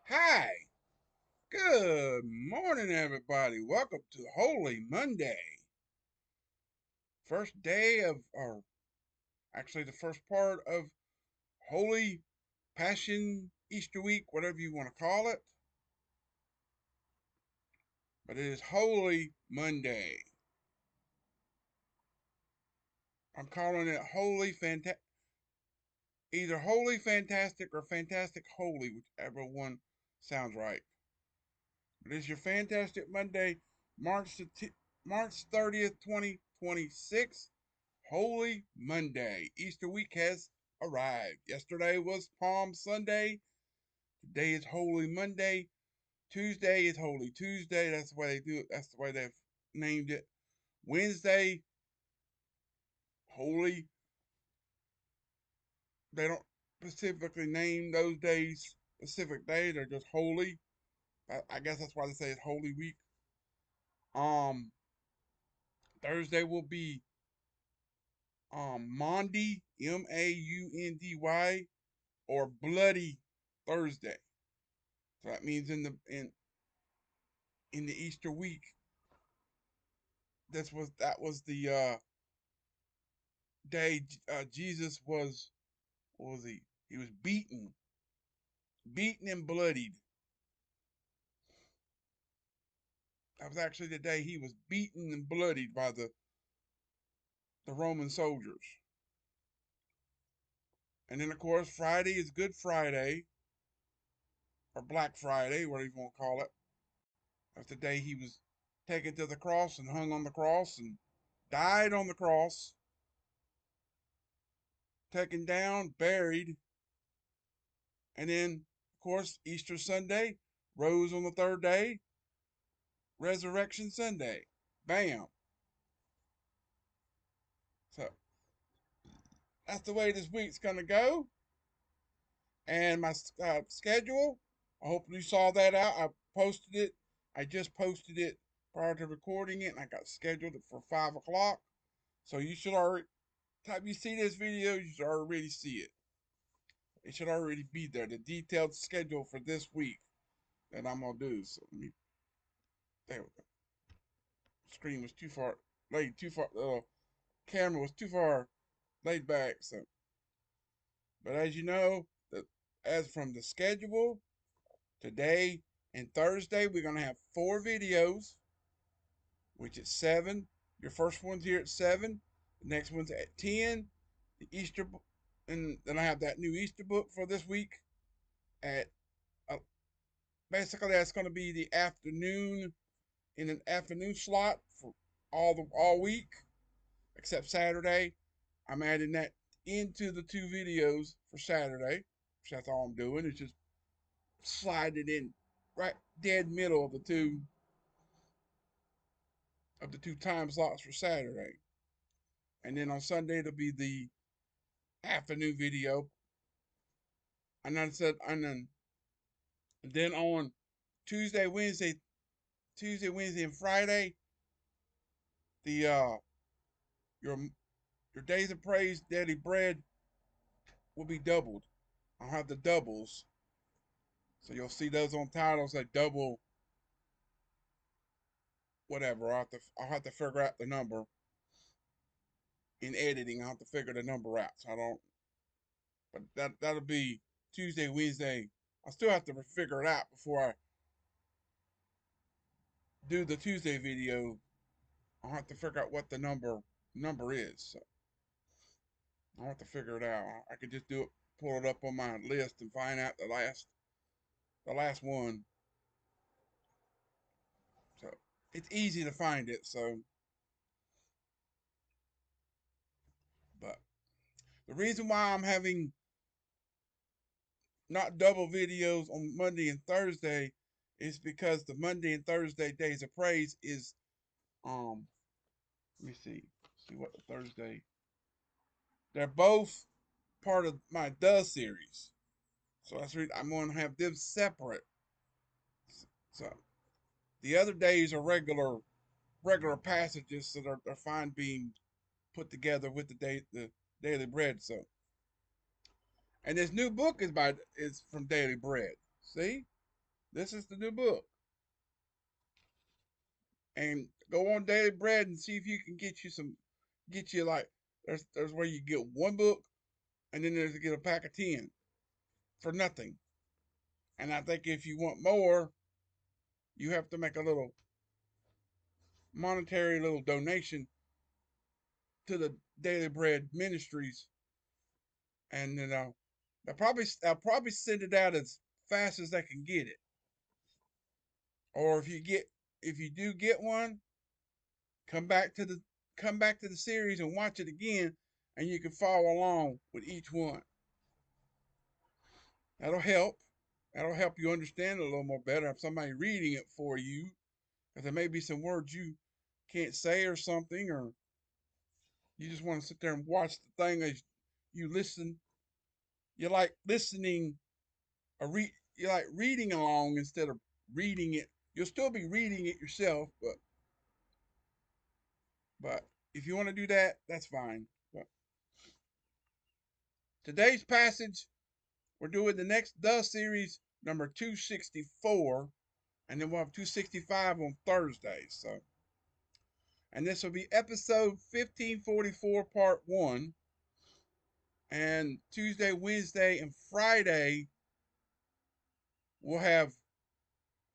Hi, good morning, everybody. Welcome to Holy Monday. First day of, or actually the first part of Holy Passion Easter week, whatever you want to call it. But it is Holy Monday. I'm calling it either Holy Fantastic or Fantastic Holy, whichever one sounds right. But it's your Fantastic Monday, March 30th, 2026. Holy Monday. Easter week has arrived. Yesterday was Palm Sunday. Today is Holy Monday. Tuesday is Holy Tuesday. That's the way they do it. That's the way they've named it. Wednesday, Holy. They don't specifically name those days specific days. They're just holy. I guess that's why they say it's Holy Week. Um, Thursday will be Maundy, Maundy, or Bloody Thursday. So that means in the Easter week, that was the day Jesus was, what was he? He was beaten and bloodied. That was actually the day he was beaten and bloodied by the Roman soldiers. And then of course Friday is Good Friday or Black Friday, whatever you want to call it. That's the day he was taken to the cross and hung on the cross and died on the cross, taken down, buried, and then of course Easter Sunday, rose on the third day, Resurrection Sunday. Bam. So that's the way this week's gonna go. And my schedule, I hope you saw that out. I posted it. I just posted it prior to recording it, and I got scheduled for 5 o'clock. So you should already, time you see this video, you should already see it. It should already be there. The detailed schedule for this week that I'm gonna do. So let me. There we go. Screen was too far laid too far. Camera was too far laid back. So, but as you know, as from the schedule, today and Thursday, we're going to have 4 videos, which is 7. Your first one's here at 7. The next one's at 10. The Easter, and then I have that new Easter book for this week at, uh, basically that's going to be the afternoon, in an afternoon slot for all week, except Saturday. I'm adding that into the 2 videos for Saturday, which that's all I'm doing. It's just slide it in right dead middle of the two time slots for Saturday. And then on Sunday it'll be the afternoon video. And then on Tuesday, Wednesday, and Friday, the your your days of praise daily bread will be doubled. I'll have the doubles. So you'll see those on titles like double whatever. I'll have to figure out the number in editing. I'll have to figure the number out. So I don't, but that'll be Tuesday, Wednesday. I still have to figure it out before I do the Tuesday video. I'll have to figure out what the number is. So I'll have to figure it out. I could just do it, pull it up on my list and find out the last one. So it's easy to find it. So, but the reason why I'm having not double videos on Monday and Thursday is because the Monday and Thursday days of praise is let me see what the Thursday. They're both part of my The series. So that's the I'm going to have them separate. So the other days are regular passages that are fine being put together with the daily bread. So, and this new book is from Daily Bread. See? This is the new book. And go on Daily Bread and see if you can get you like, there's where you get one book, and then there's to get a pack of 10 for nothing. And I think if you want more, you have to make a little monetary little donation to the Daily Bread Ministries, and then I'll probably send it out as fast as I can get it. Or if you do get one, come back to the series and watch it again, and you can follow along with each one. That'll help. That'll help you understand it a little more better if somebody reading it for you, because there may be some words you can't say or something, or you just want to sit there and watch the thing as you listen. You like listening you like reading along instead of reading it. You'll still be reading it yourself, but if you want to do that, that's fine. But today's passage, we're doing the next The series number 264, and then we'll have 265 on Thursday. So, and this will be episode 1544, part 1. And Tuesday, Wednesday, and Friday, we'll have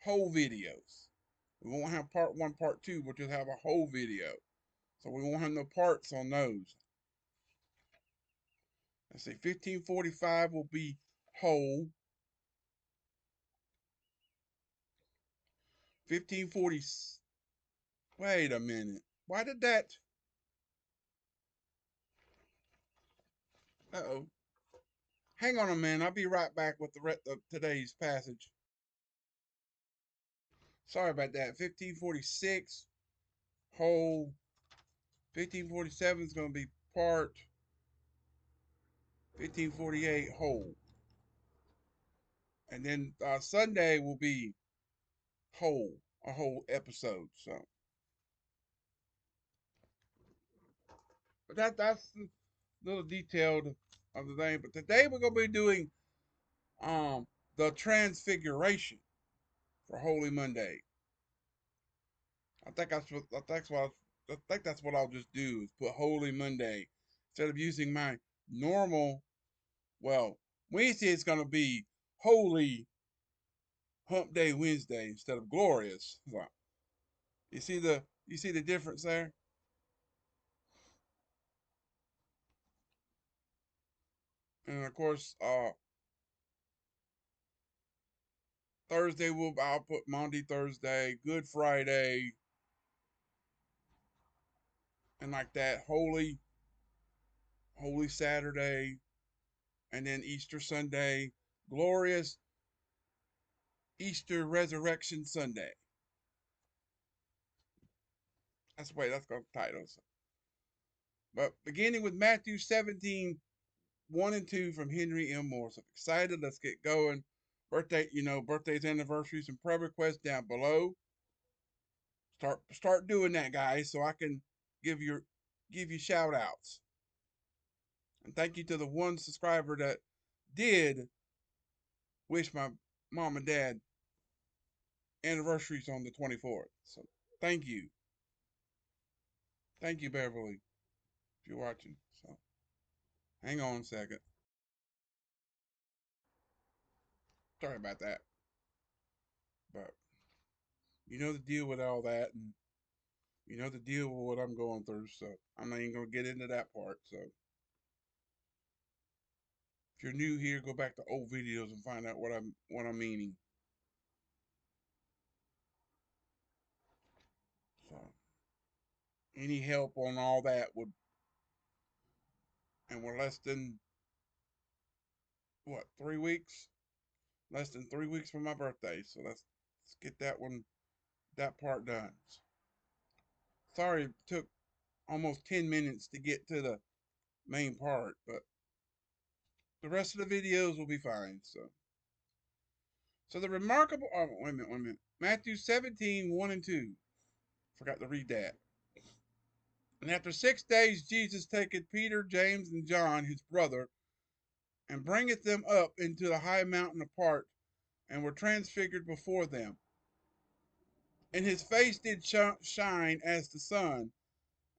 whole videos. We won't have part 1, part 2, we'll just have a whole video. So we won't have no parts on those. Let's see, 1545 will be whole. 1540. Wait a minute. Why did that? Uh-oh. Hang on a minute. I'll be right back with the rest of today's passage. Sorry about that. 1546 whole. 1547 is going to be part. 1548 whole. And then Sunday will be whole. A whole episode. So, but that's the little detailed of the thing. But today we're going to be doing the Transfiguration for Holy Monday. I think that's what I'll just do is put Holy Monday instead of using my normal. Well, Wednesday is going to be Holy Hump Day Wednesday instead of Glorious. So, you see the difference there? And of course, Thursday I'll put Monday, Thursday, Good Friday, and like that. Holy Saturday, and then Easter Sunday, Glorious Easter Resurrection Sunday. That's the way that's going to title. But beginning with Matthew 17, 1 and 2 from Henry M. Moore. So excited, let's get going. Birthdays, anniversaries, and prayer requests down below. Start doing that, guys, so I can give you shout outs. And thank you to the one subscriber that did wish my mom and dad anniversaries on the 24th. So thank you. Thank you, Beverly, if you're watching. So hang on a second. Sorry about that. But you know the deal with all that, and you know the deal with what I'm going through. So I'm not even gonna get into that part. So if you're new here, go back to old videos and find out what I'm meaning. So any help on all that would, and we're less than what 3 weeks, less than 3 weeks from my birthday. So let's get that part done. Sorry it took almost 10 minutes to get to the main part, but the rest of the videos will be fine. So the remarkable, oh, wait a minute. Matthew 17, 1 and 2. Forgot to read that. And after 6 days, Jesus taketh Peter, James, and John, his brother, and bringeth them up into the high mountain apart, and were transfigured before them. And his face did shine as the sun,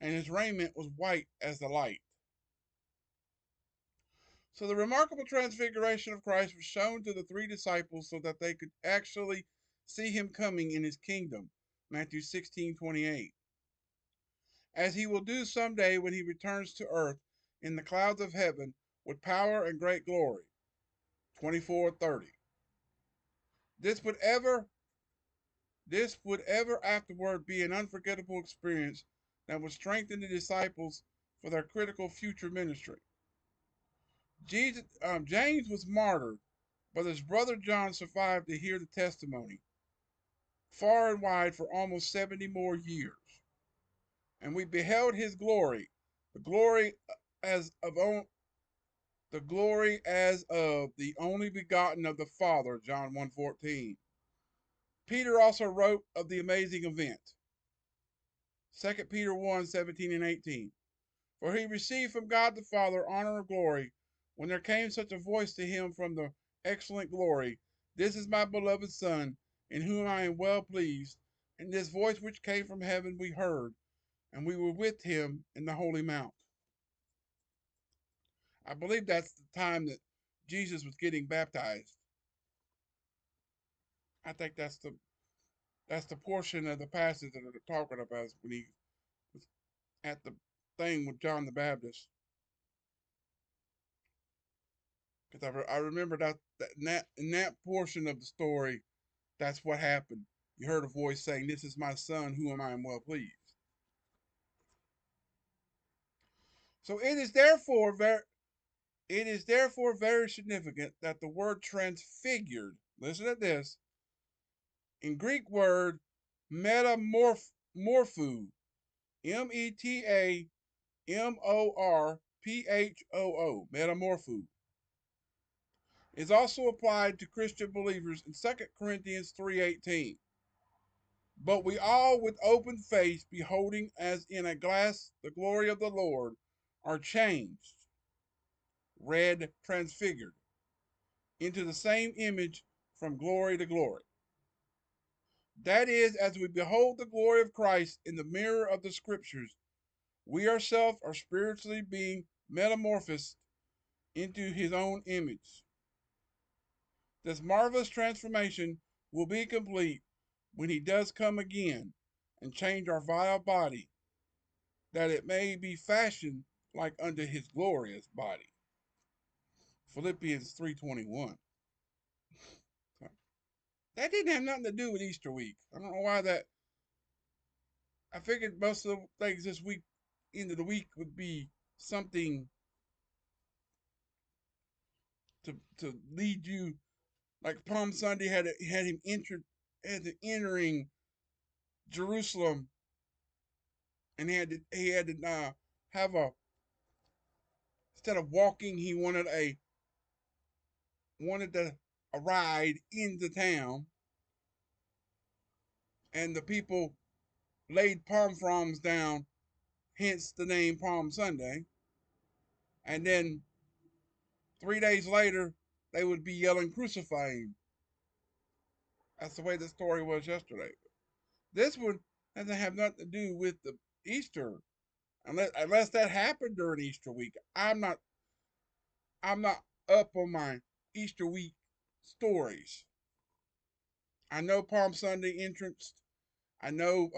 and his raiment was white as the light. So the remarkable transfiguration of Christ was shown to the three disciples so that they could actually see him coming in his kingdom. Matthew 16:28. As he will do someday when he returns to earth in the clouds of heaven with power and great glory. 24:30. This would ever this would ever afterward be an unforgettable experience that would strengthen the disciples for their critical future ministry. James was martyred, but his brother John survived to hear the testimony far and wide for almost 70 more years. And we beheld his glory, the glory as of the glory as of the only begotten of the Father, John 1:14. Peter also wrote of the amazing event, 2 Peter 1:17 and 18. For he received from God the Father honor and glory when there came such a voice to him from the excellent glory, this is my beloved Son, in whom I am well pleased. And this voice which came from heaven we heard, and we were with him in the Holy Mount. I believe that's the time that Jesus was getting baptized. I think that's the portion of the passage that they're talking about when he was at the thing with John the Baptist. Because I remember that in that portion of the story, that's what happened. You heard a voice saying, "This is my son, whom I am well pleased." So it is therefore very significant that the word transfigured, listen to this, in Greek word metamorpho, metamorphoo, metamorpho, is also applied to Christian believers in 2 Corinthians 3:18. But we all with open face, beholding as in a glass the glory of the Lord, are changed, read transfigured, into the same image from glory to glory. That is, as we behold the glory of Christ in the mirror of the Scriptures, we ourselves are spiritually being metamorphosed into his own image. This marvelous transformation will be complete when he does come again and change our vile body, that it may be fashioned like unto his glorious body. Philippians 3:21. That didn't have nothing to do with Easter week. I don't know why that. I figured most of the things this week, end of the week, would be something to lead you, like Palm Sunday had him entering Jerusalem, and he had to have a, instead of walking, he wanted a ride into town, and the people laid palm fronds down, hence the name Palm Sunday. And then 3 days later, they would be yelling, "Crucify him." That's the way the story was yesterday. This one doesn't have nothing to do with the Easter, unless that happened during Easter week. I'm not up on my Easter week stories. I know Palm Sunday entrance. I know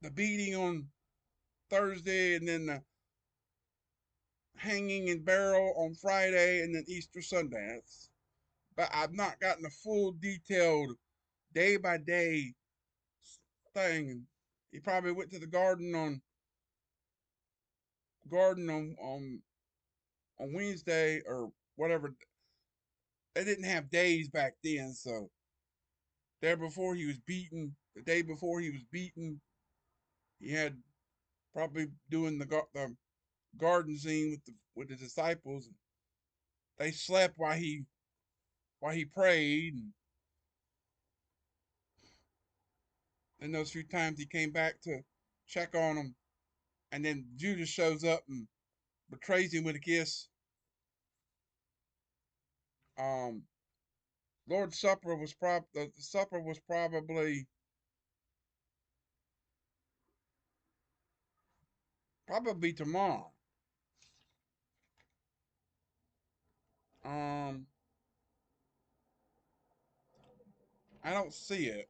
the beating on Thursday, and then the hanging and burial on Friday, and then Easter Sunday. But I've not gotten a full detailed day by day thing. He probably went to the garden on Wednesday or whatever. They didn't have days back then, so there before he was beaten, the day before he was beaten, he had probably doing the garden scene with the disciples. They slept while he prayed, and then those few times he came back to check on them, and then Judas shows up and betrays him with a kiss. Um, Lord's Supper was the supper was probably tomorrow. Um, I don't see it.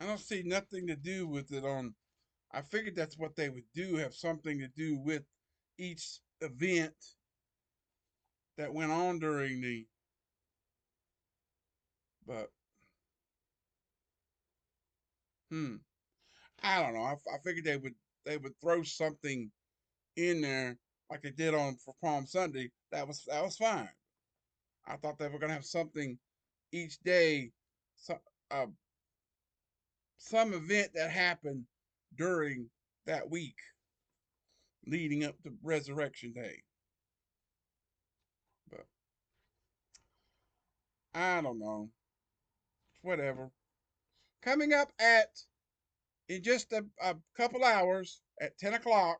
I don't see nothing to do with it on. I figured that's what they would do, have something to do with each event that went on during the. But hmm, I don't know. I figured they would throw something in there like they did on for Palm Sunday. That was fine. I thought they were gonna have something each day, some uh, some event that happened during that week leading up to Resurrection Day. But I don't know. Whatever. Coming up in just a couple hours at 10 o'clock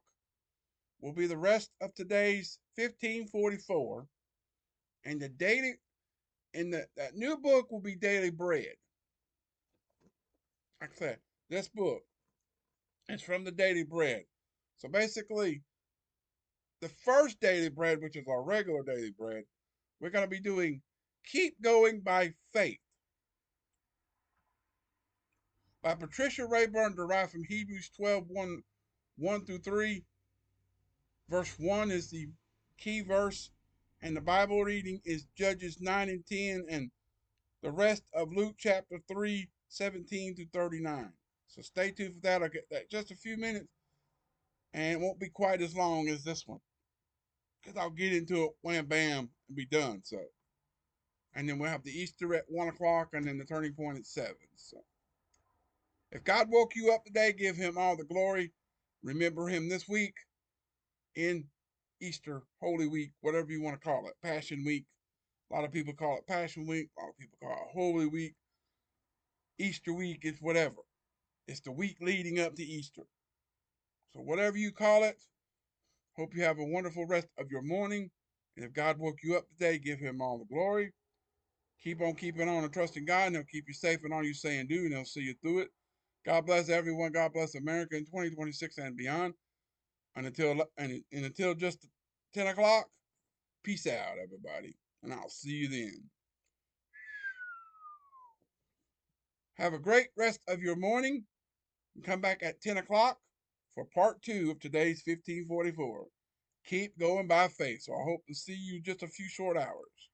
will be the rest of today's 1544, and the daily and that new book will be Daily Bread. Like I said, this book is from the Daily Bread. So basically, the first Daily Bread, which is our regular Daily Bread, we're going to be doing Keep Going by Faith by Patricia Rayburn, derived from Hebrews 12 1 through 3. Verse 1 is the key verse, and the Bible reading is Judges 9 and 10, and the rest of Luke chapter 3, 17 to 39. So stay tuned for that. I'll get that just a few minutes, and it won't be quite as long as this one, because I'll get into it wham bam and be done. So, and then we'll have the Easter at 1 o'clock, and then the turning point at 7. So if God woke you up today, give him all the glory. Remember him this week in Easter, Holy Week, whatever you want to call it, Passion Week. A lot of people call it Passion Week. A lot of people call it Holy Week. Easter week is whatever. It's the week leading up to Easter. So whatever you call it, hope you have a wonderful rest of your morning. And if God woke you up today, give him all the glory. Keep on keeping on and trusting God, and he'll keep you safe in all you say and do, and he'll see you through it. God bless everyone. God bless America in 2026 and beyond. And until just 10 o'clock, peace out, everybody. And I'll see you then. Have a great rest of your morning. And come back at 10 o'clock for part 2 of today's 1544. Keep going by faith. So I hope to see you just a few short hours.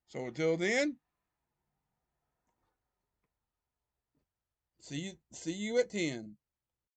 So until then, see you at 10.